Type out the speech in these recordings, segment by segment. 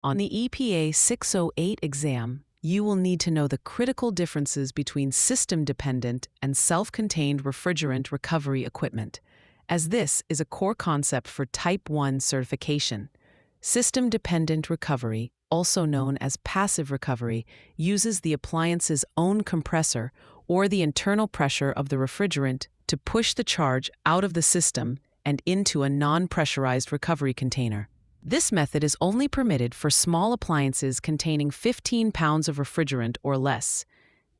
On the EPA 608 exam, you will need to know the critical differences between system-dependent and self-contained refrigerant recovery equipment, as this is a core concept for Type 1 certification. System-dependent recovery, also known as passive recovery, uses the appliance's own compressor or the internal pressure of the refrigerant to push the charge out of the system and into a non-pressurized recovery container. This method is only permitted for small appliances containing 15 pounds of refrigerant or less.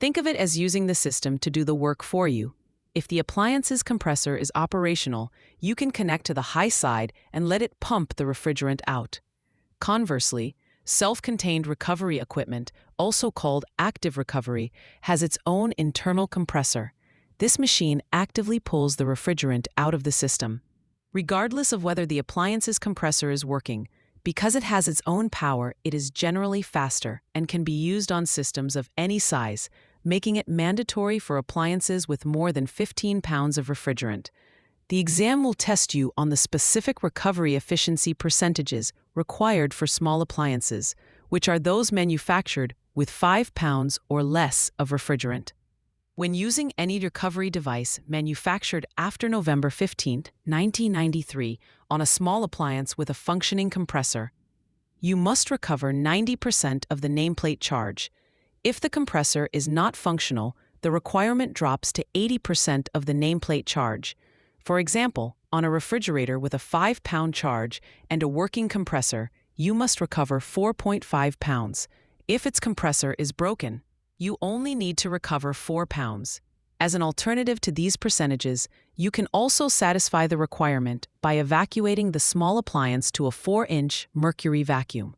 Think of it as using the system to do the work for you. If the appliance's compressor is operational, you can connect to the high side and let it pump the refrigerant out. Conversely, self-contained recovery equipment, also called active recovery, has its own internal compressor. This machine actively pulls the refrigerant out of the system. Regardless of whether the appliance's compressor is working, because it has its own power, it is generally faster and can be used on systems of any size, making it mandatory for appliances with more than 15 pounds of refrigerant. The exam will test you on the specific recovery efficiency percentages required for small appliances, which are those manufactured with 5 pounds or less of refrigerant. When using any recovery device manufactured after November 15, 1993, on a small appliance with a functioning compressor, you must recover 90% of the nameplate charge. If the compressor is not functional, the requirement drops to 80% of the nameplate charge. For example, on a refrigerator with a 5-pound charge and a working compressor, you must recover 4.5 pounds. If its compressor is broken, you only need to recover 4 pounds. As an alternative to these percentages, you can also satisfy the requirement by evacuating the small appliance to a 4-inch mercury vacuum.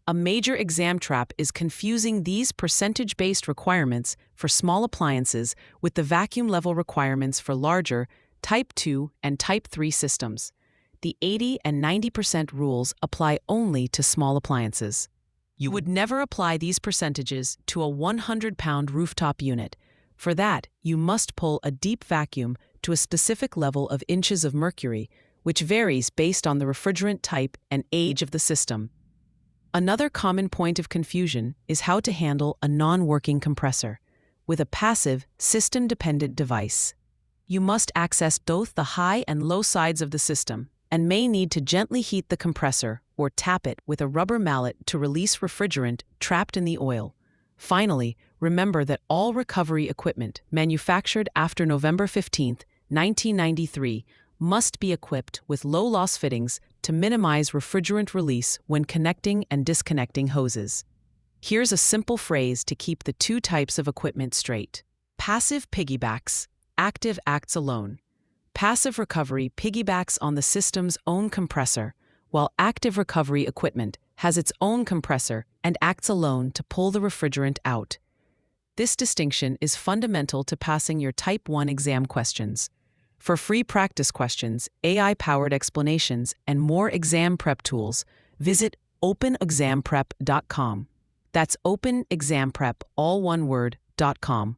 A major exam trap is confusing these percentage-based requirements for small appliances with the vacuum level requirements for larger Type 2 and Type 3 systems. The 80 and 90% rules apply only to small appliances. You would never apply these percentages to a 100-pound rooftop unit. For that, you must pull a deep vacuum to a specific level of inches of mercury, which varies based on the refrigerant type and age of the system. Another common point of confusion is how to handle a non-working compressor. With a passive, system-dependent device, you must access both the high and low sides of the system and may need to gently heat the compressor or tap it with a rubber mallet to release refrigerant trapped in the oil. Finally, remember that all recovery equipment manufactured after November 15, 1993, must be equipped with low-loss fittings to minimize refrigerant release when connecting and disconnecting hoses. Here's a simple phrase to keep the two types of equipment straight. Passive piggybacks, active acts alone. Passive recovery piggybacks on the system's own compressor, while active recovery equipment has its own compressor and acts alone to pull the refrigerant out. This distinction is fundamental to passing your Type 1 exam questions. For free practice questions, AI-powered explanations, and more exam prep tools, visit openexamprep.com. That's openexamprep, all one word, .com.